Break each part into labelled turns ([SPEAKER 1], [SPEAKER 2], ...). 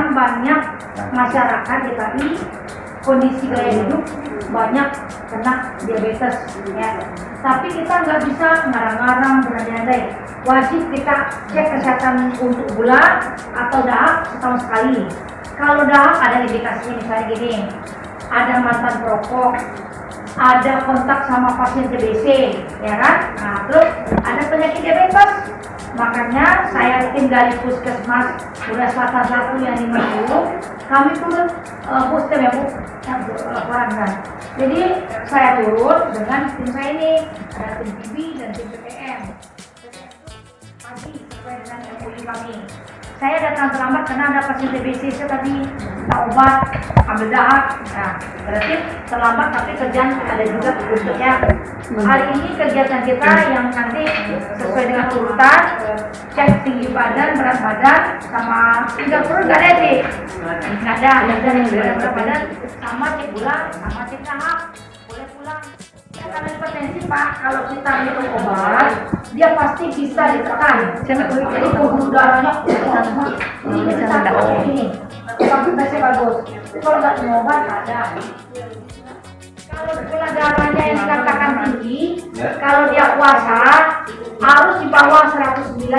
[SPEAKER 1] sekarang banyak masyarakat DKI kondisi gaya hidup banyak kena diabetes ya. Tapi kita nggak bisa ngarang-ngarang berandai-andai. Wajib kita cek kesehatan untuk gula atau dahak setahun sekali. Kalau dahak ada indikasinya misalnya gini, ada mantan perokok, ada kontak sama pasien TBC, ya kan? Nah, terus ada penyakit diabetes. Makanya saya tim dari Puskesmas Udah Selatan 1 yang 50, kami turun puskes ya Bu, yang laporan kan. Jadi saya turun dengan tim saya ini, ada tim PB dan tim PPM. Pagi sesuai dengan MOU kami. Saya datang terlambat karena ada pasien TBC saya tadi minta obat, ambil dahak. Nah, berarti terlambat tapi kerjaan ada juga bentuknya. Hari ini kegiatan kita yang nanti sesuai dengan urutan, cek tinggi badan, berat badan, sama tinggal perut nggak ada sih, nggak ada berat badan, sama cek gula, sama cek dahak, boleh pulang. Ya, karena hipertensi Pak, kalau kita minum obat, dia pasti bisa ditekan. Jadi pembuluh darahnya ini kita ini, tapi biasanya bagus. Kalau nggak minum obat ada. Kalau gula darahnya yang dikatakan tinggi, kalau dia puasa harus di bawah 109.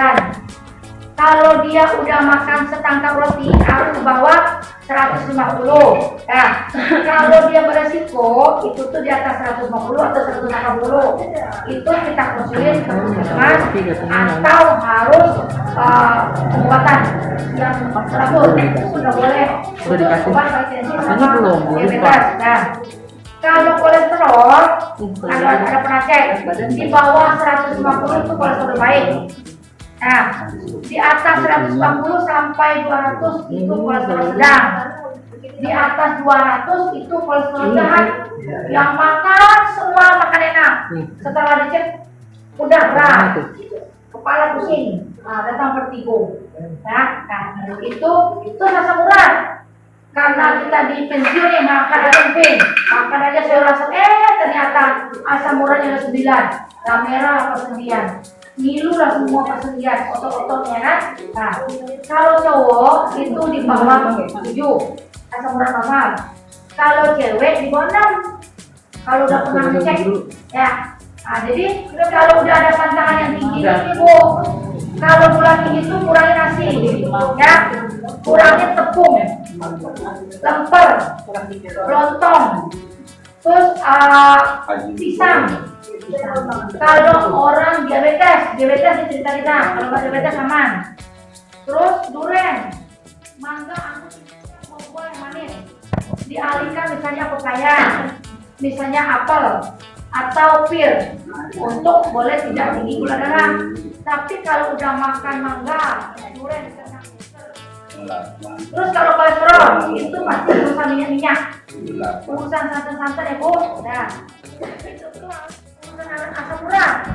[SPEAKER 1] Kalau dia udah makan setangkap roti harus di bawah 150. Nah, kalau dia beresiko itu tuh di atas 150 atau 180, itu kita konsulin ke puskesmas atau harus pengobatan yang teratur. Sudah boleh untuk obat hipertensi sama diabetes. Nah, kalau kolesterol ada pernah cek di bawah 150 itu kolesterol baik. Nah, di atas 140 sampai 200 itu kolesterol sedang. Di atas 200 itu kolesterol jahat. Yang makan semua makan enak. Setelah dicek udah berat, kepala pusing, datang vertigo. Nah, itu asam urat. Karena kita di pensiun yang makan tempe, makan aja saya rasa ternyata asam uratnya 9, merah persendian. Ngilu lah semua persendian, otot-ototnya kan. Nah, kalau cowok itu di bawah 7 asam urat normal. Kalau cewek di bawah 6. Kalau udah pernah ngecek ya. Nah, jadi kalau udah ada pantangan yang tinggi ini Bu, kalau gula tinggi itu kurangi nasi ya, kurangi tepung, lemper, lontong, terus pisang. Kalau orang diabetes cerita kita, kalau nggak diabetes aman. Terus durian, mangga, anggur, buah yang manis. Dialihkan misalnya pepaya, misalnya apel atau pir, untuk boleh tidak tinggi gula darah. Tapi kalau udah makan mangga, durian, terus kalau kolesterol itu pasti urusan minyak, urusan santan-santan ya Bu. Nah, asam urat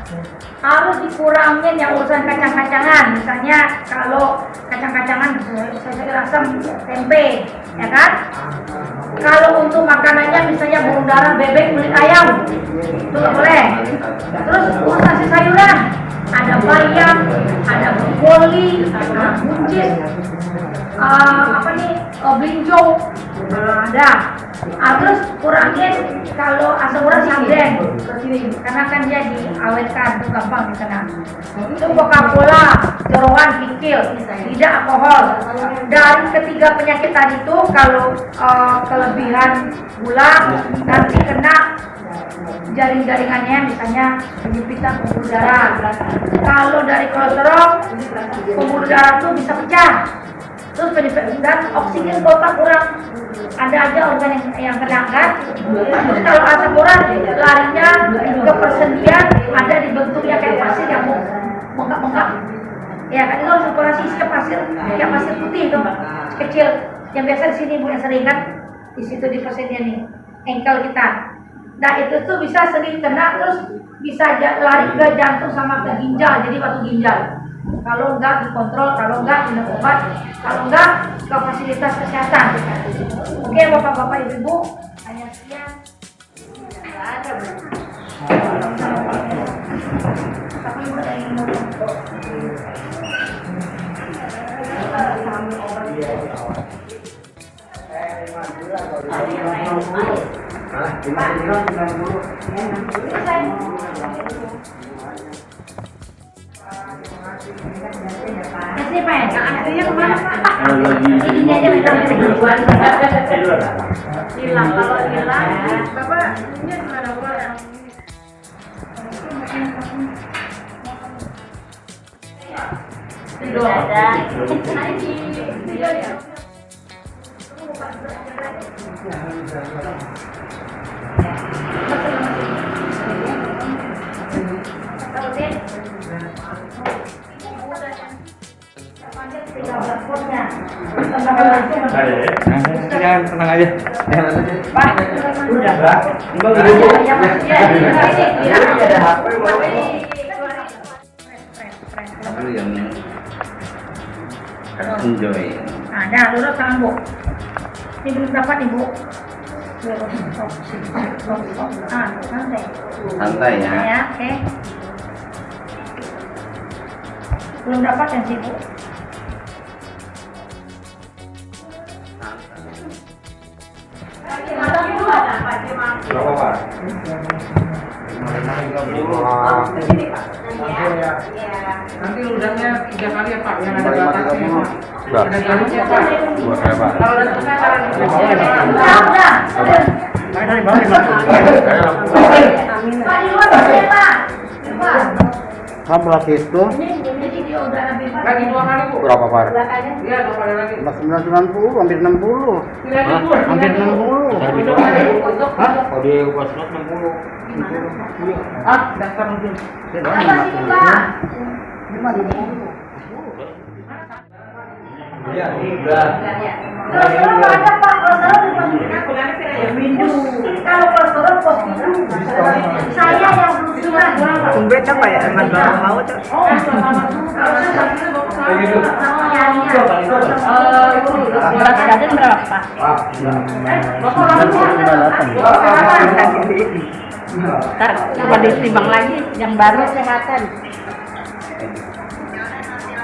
[SPEAKER 1] harus dikurangin yang urusan kacang-kacangan. Misalnya kalau kacang-kacangan saya asam tempe, ya kan? Kalau untuk makanannya misalnya burung darah, bebek, kulit ayam, itu nggak boleh. Terus urusan sayuran, ada bayam, ada brokoli, ada buncis, blinjong, ada. Terus kurangin kalau asam urat sarden, karena kan dia diawetkan, itu gampang dikena. Itu Coca-Cola, jeroan, kikil, tidak alkohol. Dari ketiga penyakit tadi itu kalau kelebihan gula nanti kena jaring-jaringannya, misalnya penyempitan pembuluh darah. Kalau dari kolesterol, pembuluh darah itu bisa pecah. Terus dan oksigen kota kurang, ada aja organ yang kena kan. Terus kalau asam urat larinya ke persendian, ada di bentuknya kayak pasir yang bengkak-bengkak. Ya kan, itu harus operasi isinya pasir, kayak pasir putih itu kecil. Yang biasa di sini Bu yang sering kan, di situ di persendian nih, engkel kita. Nah itu tuh bisa sering kena, terus bisa lari ke jantung sama ke ginjal, jadi batu ginjal. Kalau enggak dikontrol, kalau enggak minum obat, kalau enggak ke fasilitas kesehatan. Oke Bapak-bapak Ibu-ibu, hanya sekian. Enggak ada Bu. Tapi Ibu ada yang mau Kasih Pak, yang aslinya kemana Pak? Ini aja hilang kalau hilang, Bapak ini gimana Pak? Tidur ada. Tidur ya.
[SPEAKER 2] Tenang aja.
[SPEAKER 1] Pak,
[SPEAKER 2] Udah, Mbak.
[SPEAKER 3] Itu yang enjoy.
[SPEAKER 1] Ada, lurus tangan Bu. Ini belum dapat nih Bu. Santai.
[SPEAKER 3] Santai ya.
[SPEAKER 1] Ya, oke. Belum dapat yang sih Bu.
[SPEAKER 2] Berapa, Pak?
[SPEAKER 4] Nanti udangnya 3 kali ya Pak, yang ada batasnya Pak.
[SPEAKER 2] Berapa?
[SPEAKER 4] Ada garisnya Pak.
[SPEAKER 2] Buat saya, Pak.
[SPEAKER 4] Kalau ada tengah taruh di
[SPEAKER 1] Udah.
[SPEAKER 2] Dari bawah,
[SPEAKER 1] Pak, di luar boleh Pak. Pak.
[SPEAKER 5] Kamu lagi itu
[SPEAKER 1] Ini dia udah lebih
[SPEAKER 4] lagi 2 kali Bu.
[SPEAKER 2] berapa, Pak?
[SPEAKER 4] Iya 2 kali lagi.
[SPEAKER 5] 990, hampir 60. Hampir 60.
[SPEAKER 2] Kalau dia ubah slot 60.
[SPEAKER 4] Ah, daftar dulu.
[SPEAKER 1] Apa sih Pak?
[SPEAKER 2] Iya, udah.
[SPEAKER 1] Kolesterol nggak ada Pak, kolesterol di pos Windu. Kalau kolesterol pos Windu. Saya yang berusulan.
[SPEAKER 5] Tumben apa ya? Emang baru mau tuh.
[SPEAKER 1] Berat badan berapa Pak? Ntar coba ditimbang lagi yang baru kesehatan.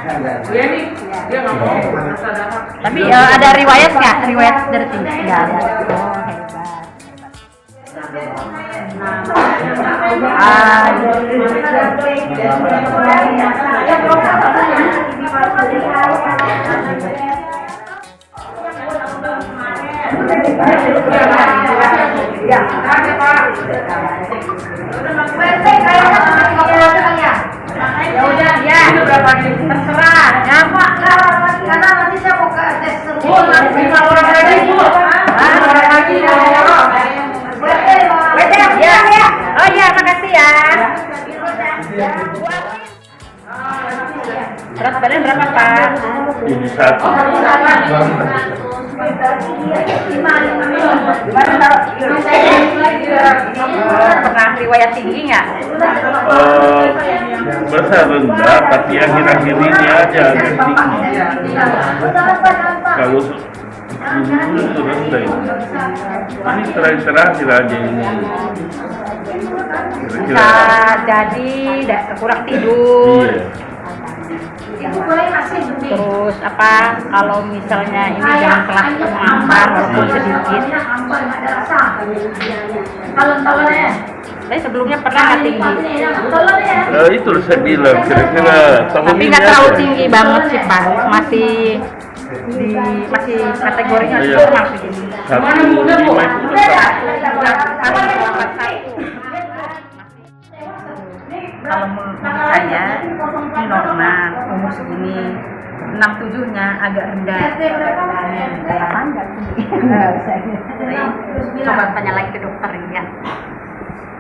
[SPEAKER 4] Iya nih, dia nggak mau rasa darah.
[SPEAKER 1] Tapi ada riwayat nggak? Riwayat dari tinggi? Nggak ada. Oh hebat.
[SPEAKER 4] Ya, ada Pak.
[SPEAKER 1] Ya udah ya.
[SPEAKER 4] Ini berapa nih?
[SPEAKER 1] Terserah. Ya Pak, karena nanti saya mau ke tes
[SPEAKER 4] Bu, nanti 5 orang lagi Bu. 5 orang lagi yang jawab.
[SPEAKER 1] Ya. Oh iya, makasih ya. Berat badan berapa Pak?
[SPEAKER 2] Ini satu.
[SPEAKER 1] Pernah riwayat tinggi nggak?
[SPEAKER 2] Besar rendah, tapi akhir-akhir ini aja agak tinggi. Kalau dulu itu rendah itu. Ini terakhir aja ini.
[SPEAKER 1] Bisa jadi kurang tidur.
[SPEAKER 2] Iya.
[SPEAKER 1] Terus apa kalau misalnya ini jangan telat makan walaupun sedikit. Tapi sebelumnya pernah nggak tinggi?
[SPEAKER 2] Itu saya bilang kira-kira tahun
[SPEAKER 1] Tapi
[SPEAKER 2] ini
[SPEAKER 1] nggak terlalu
[SPEAKER 2] aja.
[SPEAKER 1] tinggi banget sih Pak. Masih kategorinya
[SPEAKER 2] Iya.
[SPEAKER 1] normal segini.
[SPEAKER 2] 1,5 itu udah
[SPEAKER 1] Kalau menurut saya ini normal umur segini 67-nya agak rendah. Apa enggak tinggi? Coba tanya lagi ke dokter ya.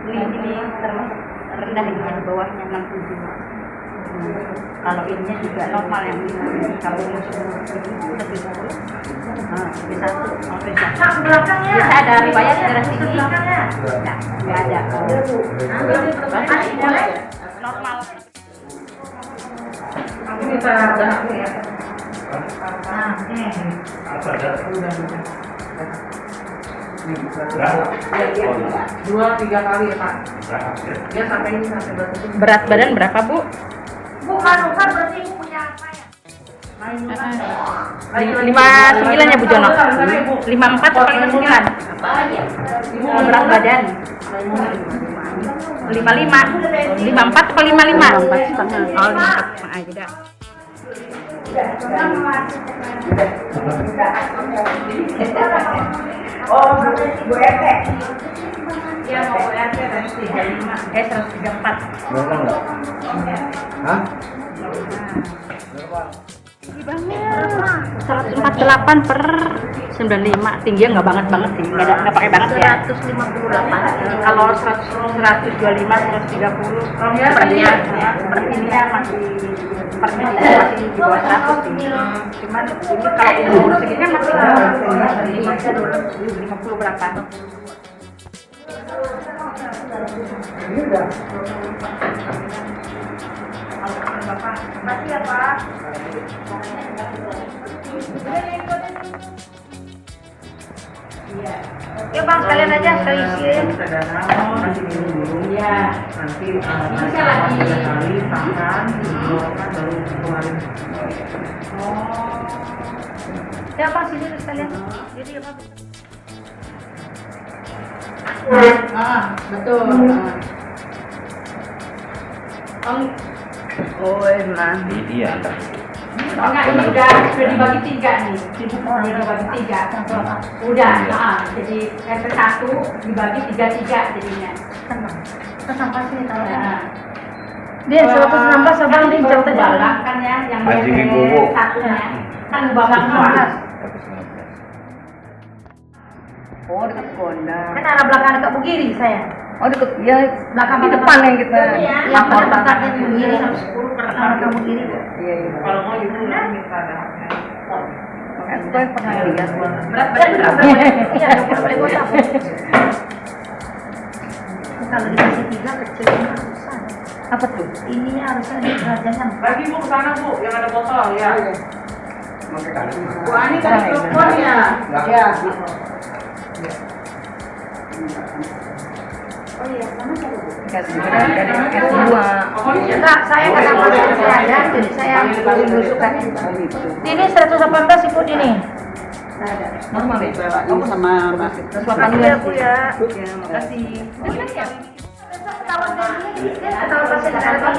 [SPEAKER 1] Ini termasuk rendah ini yang bawahnya 67. Kalau ininya juga normal yang kalau umur segini lebih bisa bisa ada riwayat darah tinggi? Nggak ada. Normal.
[SPEAKER 4] Ini saya ada ya. Dua, 3 kali ya Pak. Dia sampai ini sampai batas ini.
[SPEAKER 1] Berat badan berapa Bu?
[SPEAKER 6] Bukan berarti ibu punya apa ya?
[SPEAKER 3] 59 ya Bu Jono? 54 atau 59? Berat badan 55 54 atau 55? 54 setengah. Oh 54 setengah aja dah.
[SPEAKER 1] Oh, Bu RT.
[SPEAKER 3] Iya mau Bu RT 135 134.
[SPEAKER 5] Berapa enggak? Hah?
[SPEAKER 3] Tinggi banget 148 per 95. Tingginya nggak banget sih, nggak pakai banget ya. 158. Kalau 125 130 sepertinya masih di bawah 100 sih. Cuman ini kalau umur segini kan masih 50 berapa.
[SPEAKER 1] Makasih ya Pak.
[SPEAKER 3] Ya Bang, sekalian aja sekali isiin.
[SPEAKER 4] Nanti minum dulu.
[SPEAKER 3] Iya.
[SPEAKER 4] Nanti
[SPEAKER 3] Bisa lagi.
[SPEAKER 4] 3 kali makan, kan baru keluarin.
[SPEAKER 3] Ya Bang, sini sekalian. Jadi ya Bang. Betul.
[SPEAKER 5] Oh, enak.
[SPEAKER 2] Iya.
[SPEAKER 3] Enggak, ini udah dibagi 3 nih. Udah dibagi 3. Udah, jadi RT 1 dibagi 3 jadinya.
[SPEAKER 1] Sampah sini tahu.
[SPEAKER 3] Dia 116 Abang di jam terjalan kan ya yang
[SPEAKER 2] Anjing
[SPEAKER 3] RT
[SPEAKER 2] Wibowo.
[SPEAKER 3] 1-nya. Kan bapak semua.
[SPEAKER 5] Oh, dekat kondang.
[SPEAKER 1] Kan arah belakang dekat Bugiri saya.
[SPEAKER 5] Oh, dekat ya
[SPEAKER 1] Belakang
[SPEAKER 5] di depan yang kita.
[SPEAKER 1] Yang pada tempatnya di Bugiri sampai 10 per belakang Bugiri.
[SPEAKER 5] Iya, iya.
[SPEAKER 4] Kalau mau itu minta ada.
[SPEAKER 5] Kan gue pernah lihat.
[SPEAKER 1] Berat badan berapa? Iya, dokter boleh buat apa? Kalau dikasih 3 kecil ini besar.
[SPEAKER 3] Apa tuh?
[SPEAKER 1] Ini harusnya di kerajaan.
[SPEAKER 4] Bagi Bu ke sana Bu, yang ada botol ya.
[SPEAKER 1] Bu Ani tadi telepon ya.
[SPEAKER 5] Ya.
[SPEAKER 1] Oh iya, mana saya?
[SPEAKER 5] Kasih semua.
[SPEAKER 1] Enggak, saya kata pasien saya ada, jadi saya mengusulkan. Ini 118 Ibu ini.
[SPEAKER 5] Normal ya? Kamu sama Mas.
[SPEAKER 3] Suapan dulu ya Bu ya.
[SPEAKER 5] Ya, makasih.
[SPEAKER 1] Ketahuan pasien ada apa?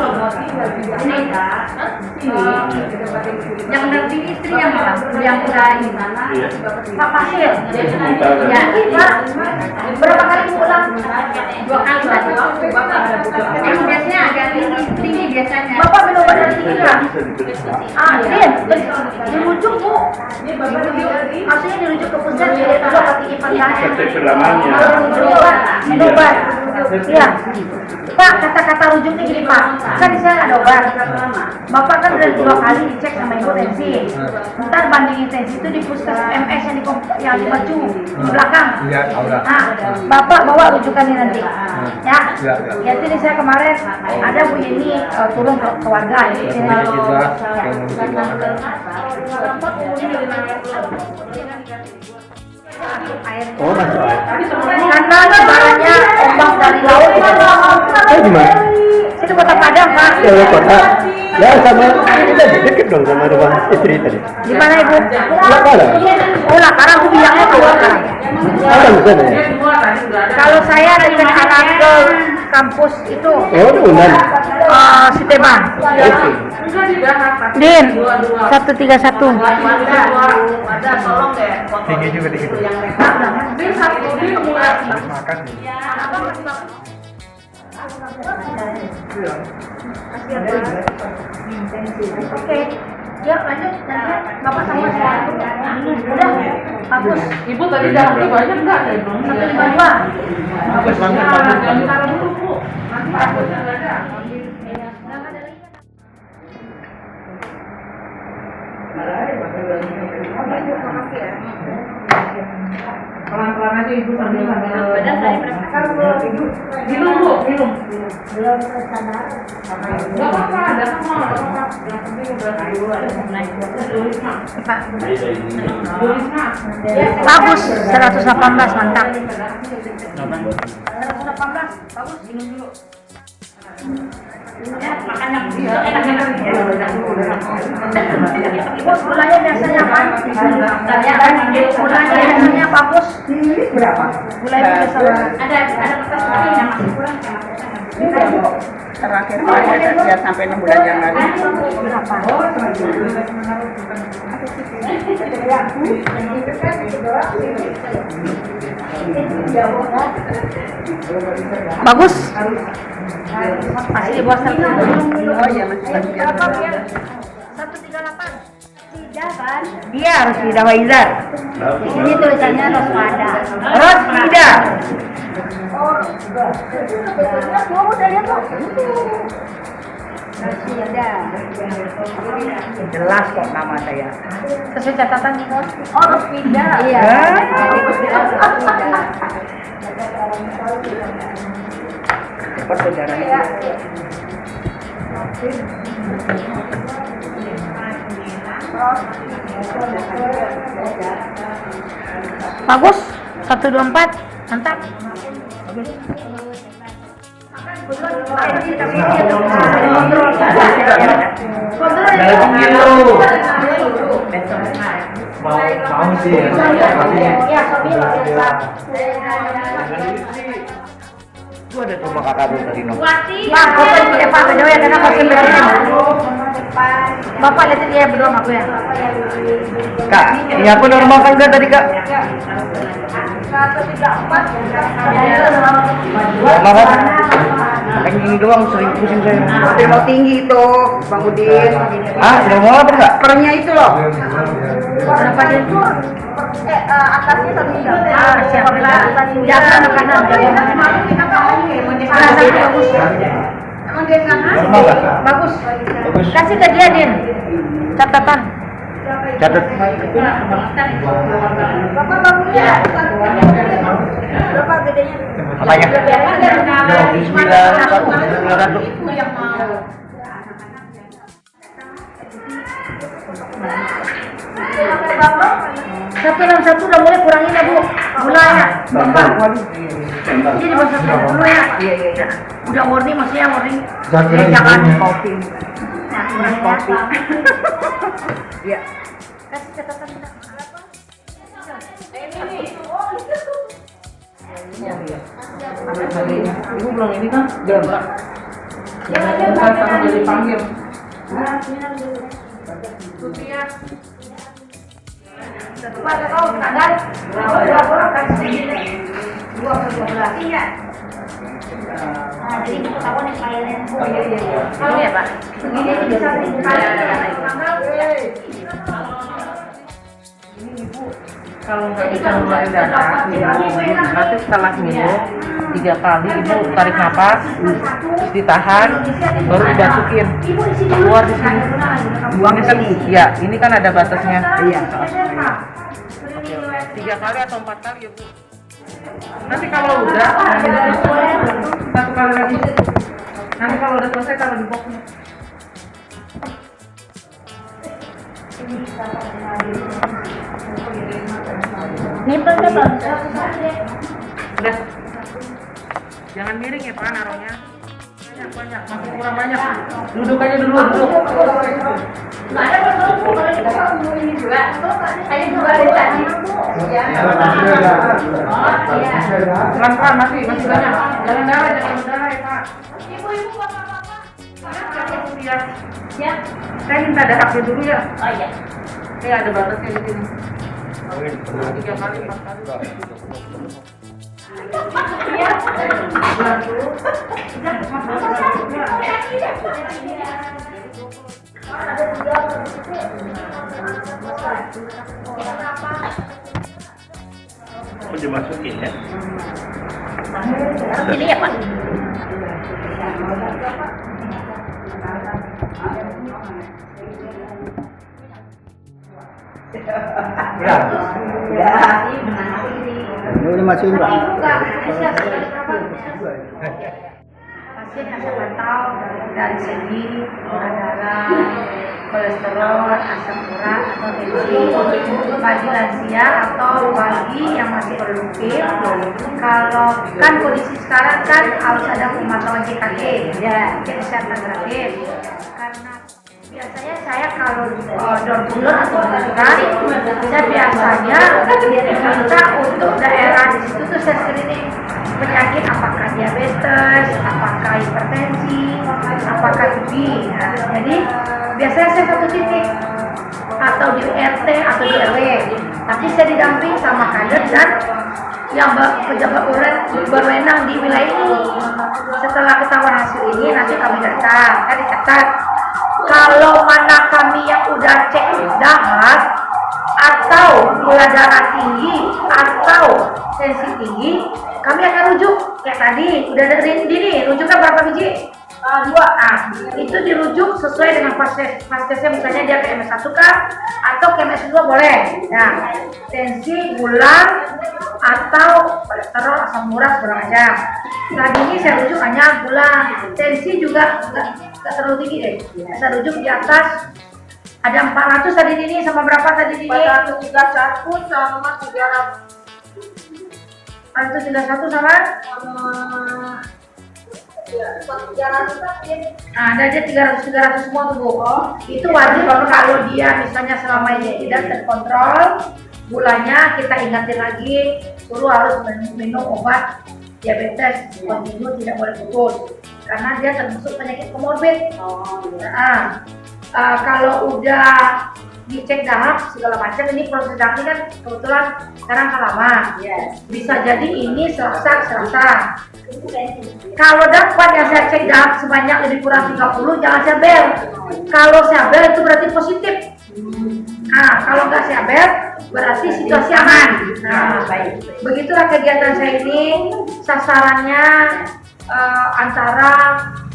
[SPEAKER 1] Ini
[SPEAKER 3] Yang dampingi istrinya malah, yang udah ini mana?
[SPEAKER 2] Iya.
[SPEAKER 1] Pak Pasir.
[SPEAKER 3] Ya,
[SPEAKER 1] Pak, berapa kali pulang?
[SPEAKER 3] 2 kali tadi. Emang biasanya agak tinggi biasanya.
[SPEAKER 1] Bapak minum obat dari tinggi nggak? Dirujuk Bu. Maksudnya dirujuk ke pusat, jadi kalau pakai IPA
[SPEAKER 2] Praktek perlamanya.
[SPEAKER 1] minum obat. Iya. Pak, kata-kata rujuknya gini Pak, kan di sana ada obat. Bapak kan udah 2 kali dicek sama ibu tensi. Ntar bandingin tensi itu di puskesmas MS yang di Baju di belakang.
[SPEAKER 5] Iya, tahu dah.
[SPEAKER 1] Nah, Bapak bawa rujukannya nanti. Ya. Ya, ini saya kemarin ada Bu ini turun ke warga.
[SPEAKER 5] Oh, masuk.
[SPEAKER 1] Karena negaranya ombak dari laut.
[SPEAKER 5] Gimana?
[SPEAKER 1] Itu kota Padang Pak.
[SPEAKER 5] Ya, kota. Ya, sama kita deket dong sama rumah istri tadi.
[SPEAKER 1] Di mana Ibu?
[SPEAKER 5] Lakaran.
[SPEAKER 1] Oh, Lakaran aku bilangnya keluar sekarang.
[SPEAKER 5] Ada di sana ya?
[SPEAKER 4] Semua tadi udah ada.
[SPEAKER 1] Kalau saya dari anak ke kampus itu
[SPEAKER 5] Oh, di Unan.
[SPEAKER 1] Siteban.
[SPEAKER 5] Oke.
[SPEAKER 4] Enggak di Dahak.
[SPEAKER 1] Din,
[SPEAKER 3] 131.
[SPEAKER 4] Ada tolong deh.
[SPEAKER 5] Tinggi juga tinggi.
[SPEAKER 4] Din satu din mulai.
[SPEAKER 5] Makan.
[SPEAKER 1] Oke. Ya, lanjut. Bapak sama saya. Udah, bagus.
[SPEAKER 4] Ibu tadi dalamnya banyak enggak? Saya belum.
[SPEAKER 1] 152.
[SPEAKER 5] Bagus banget.
[SPEAKER 4] Jangan ditaruh dulu Bu. Nanti takutnya enggak ada. Pelan-pelan aja Ibu sambil
[SPEAKER 1] Badan saya berapa?
[SPEAKER 4] minum Bu, minum.
[SPEAKER 1] Belum kesana.
[SPEAKER 4] Enggak apa-apa, ada semua, enggak apa-apa. Yang penting udah naik. Tulisnya.
[SPEAKER 3] Bagus, 118 mantap.
[SPEAKER 1] 118. Bagus.
[SPEAKER 4] Minum dulu.
[SPEAKER 3] Makanya enak-enak.
[SPEAKER 1] Gulanya biasanya kan? Gulanya biasanya bagus.
[SPEAKER 4] Berapa?
[SPEAKER 1] Gulanya biasanya.
[SPEAKER 3] Ada kertas lagi yang masih kurang sama.
[SPEAKER 6] Terakhir saya sampai 6 bulan yang lalu.
[SPEAKER 3] Bagus.
[SPEAKER 1] Masih bos satu.
[SPEAKER 6] Oh iya masih bagus ya.
[SPEAKER 1] 138. Tidak kan?
[SPEAKER 3] Dia harus tidak Waizar.
[SPEAKER 1] Di sini tulisannya Rosmada.
[SPEAKER 3] Rosmida.
[SPEAKER 6] Jelas kok nama saya.
[SPEAKER 3] Sesuai catatan nih.
[SPEAKER 1] Oh, Rosmida. Iya.
[SPEAKER 6] Persaudaraan.
[SPEAKER 3] Bagus. 124. Mantap.
[SPEAKER 5] Mau sih ya.
[SPEAKER 1] Iya, Sobi
[SPEAKER 5] Itu ada coba kakak tuh tadi no.
[SPEAKER 3] Pak, foto ini Pak berdua ya karena masih berdua. Bapak lihat dia berdua sama aku ya.
[SPEAKER 5] Kak, ini aku normal kan enggak tadi kak? Normal kan? Yang ini doang sering pusing saya.
[SPEAKER 6] Tidak mau tinggi itu, Bang Udin.
[SPEAKER 5] Ah, normal apa enggak?
[SPEAKER 6] Pernya itu loh.
[SPEAKER 1] Berapa dia itu? Atasnya 138.
[SPEAKER 3] Siap.
[SPEAKER 1] Jangan kanan, jangan bagus.
[SPEAKER 5] Normal enggak?
[SPEAKER 1] Bagus.
[SPEAKER 5] Bagus.
[SPEAKER 3] Kasih ke dia, Din. Catatan.
[SPEAKER 5] Catat.
[SPEAKER 1] Bapak bangunnya. Berapa gedenya?
[SPEAKER 5] Apanya? Bismillah.
[SPEAKER 1] Satu yang satu udah mulai kurangin ya Bu. Gulanya. Jadi masuk dulu ya.
[SPEAKER 6] Iya.
[SPEAKER 1] Udah warning maksudnya warning.
[SPEAKER 6] Jangan kopi.
[SPEAKER 1] Nah, kopi.
[SPEAKER 6] Iya.
[SPEAKER 1] Kasih catatan kita.
[SPEAKER 4] Ibu belum ini kan? Belum. Jangan sama jadi dipanggil.
[SPEAKER 1] Pada kau kadang dua akan segini 2/12. Iya. Nah, jadi kita tahu nih filenya. Oh iya.
[SPEAKER 3] Ini ya, Pak.
[SPEAKER 1] Begini bisa dikali tanggal.
[SPEAKER 4] Kalau nggak bisa ngeluarin darah, nanti setelah minum 3 kali ibu tarik nafas, terus ditahan, baru dimasukin keluar di sini. Buang di sini. Ya, ini kan ada batasnya. Iya. 3 kali atau 4 kali ya Bu. Nanti kalau udah, satu kali lagi. Nanti kalau udah selesai taruh di boxnya.
[SPEAKER 1] Nipel deh Bang.
[SPEAKER 4] Udah. Jangan miring ya Pak naruhnya. Banyak, masih kurang banyak. Duduk aja dulu, duduk.
[SPEAKER 1] Nggak ada masalah Bu, kalau kita mau ini juga. Saya juga ada tadi. Ya.
[SPEAKER 4] Pelan-pelan masih banyak. Jangan darah ya Pak.
[SPEAKER 1] Ibu-ibu bapak-bapak.
[SPEAKER 4] Ya. Saya minta darahnya dulu ya.
[SPEAKER 1] Oh iya.
[SPEAKER 4] Ini ada batasnya di sini. 3 kali, 4 kali.
[SPEAKER 2] Oh, dimasukin ya.
[SPEAKER 3] Ini ya, Pak.
[SPEAKER 5] Ini udah masukin Pak.
[SPEAKER 1] Pasien yang saya pantau dari segi gula darah, kolesterol, asam urat atau tensi bagi lansia atau bagi yang masih produktif. Kalau kan kondisi sekarang kan harus ada pemantauan JKG, ya, kesehatan gratis. Karena biasanya saya kalau door to door atau bukan, saya biasanya minta untuk daerah di situ tuh saya screening penyakit, apakah diabetes, apakah hipertensi, apakah TB. Nah, jadi biasanya saya satu titik atau di RT atau di RW, tapi saya didamping sama kader dan yang pejabat berwenang di wilayah ini. Setelah ketahuan hasil ini nanti kami datang, kan dicatat. Kalau mana kami yang udah cek darah atau gula darah tinggi atau tensi tinggi, kami akan rujuk kayak tadi. Udah dari ini rujuknya berapa biji? 2. Nah, itu dirujuk sesuai dengan faskesnya, misalnya dia ke MS1 kah atau ke MS2 boleh. Nah, tensi, gula atau kolesterol, asam urat segala macam. Tadi ini saya rujuk hanya gula. Tensi juga nggak terlalu tinggi deh. Saya rujuk di atas ada 400 tadi ini sama berapa tadi ini?
[SPEAKER 6] 431 sama 300.
[SPEAKER 1] 431 sama? Nah, ada aja 300 semua tuh Bu. Itu wajib kalau dia misalnya selama ini tidak terkontrol gulanya, kita ingatin lagi suruh harus minum obat diabetes kontinu, tidak boleh putus karena dia termasuk penyakit komorbid. Nah, kalau udah dicek darah segala macam, ini proses darah ini kan kebetulan sekarang kan lama, bisa jadi ini Selasa. Kalau dapat yang saya cek darah sebanyak lebih kurang 30, jangan saya bel. Kalau saya bel itu berarti positif. Nah, kalau nggak saya bel berarti situasi aman. Nah, baik. Begitulah kegiatan saya ini. Sasarannya antara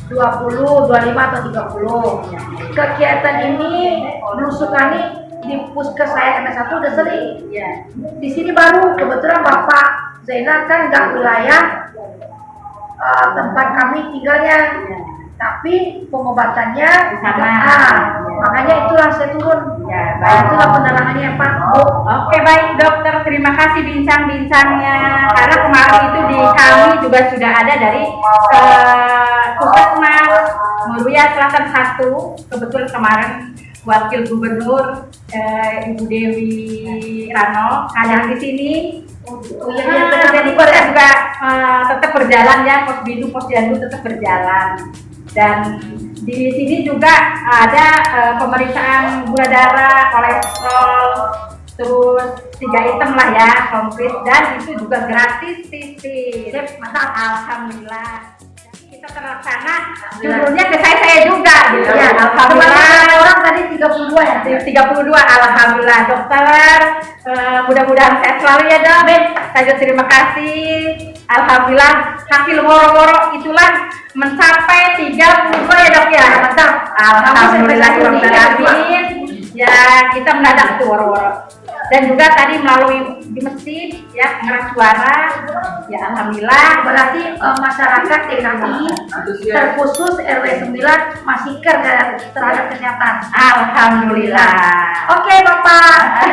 [SPEAKER 1] 20, 25 atau 30. Kegiatan ini belusukan nih di puskes saya MS1 udah sering. Di sini baru kebetulan Bapak Zainal kan nggak wilayah tempat kami tinggalnya, tapi pengobatannya
[SPEAKER 3] sama.
[SPEAKER 1] Makanya itulah saya turun. Itulah penerangannya Pak.
[SPEAKER 3] Oke, baik dokter, terima kasih bincang-bincangnya. Karena kemarin itu di kami juga sudah ada dari Puskesmas Muria Selatan 1. Kebetulan kemarin Wakil Gubernur Ibu Dewi Rano hadir di sini. Jadi kita juga tetap berjalan ya, posyandu tetap berjalan. Dan di sini juga ada pemeriksaan gula darah, kolesterol, terus 3 item lah ya, komplit, dan itu juga gratis titik. Mantap, alhamdulillah. Kita terlaksana, judulnya ke saya juga gitu ya. Alhamdulillah.
[SPEAKER 1] Orang tadi 32 ya?
[SPEAKER 3] 32, alhamdulillah dokter. Mudah-mudahan sehat selalu ya dok. Saya terima kasih. Alhamdulillah hasil woro-woro itulah mencapai 32 ya dok ya.
[SPEAKER 1] Mantap.
[SPEAKER 3] Alhamdulillah amin. Ya kita mendadak tuh woro-woro. Dan juga tadi melalui di masjid ya pengeras suara. Ya alhamdulillah.
[SPEAKER 1] Berarti masyarakat TKI terkhusus RW 9 masih care terhadap kesehatan.
[SPEAKER 3] Alhamdulillah.
[SPEAKER 1] Oke Bapak.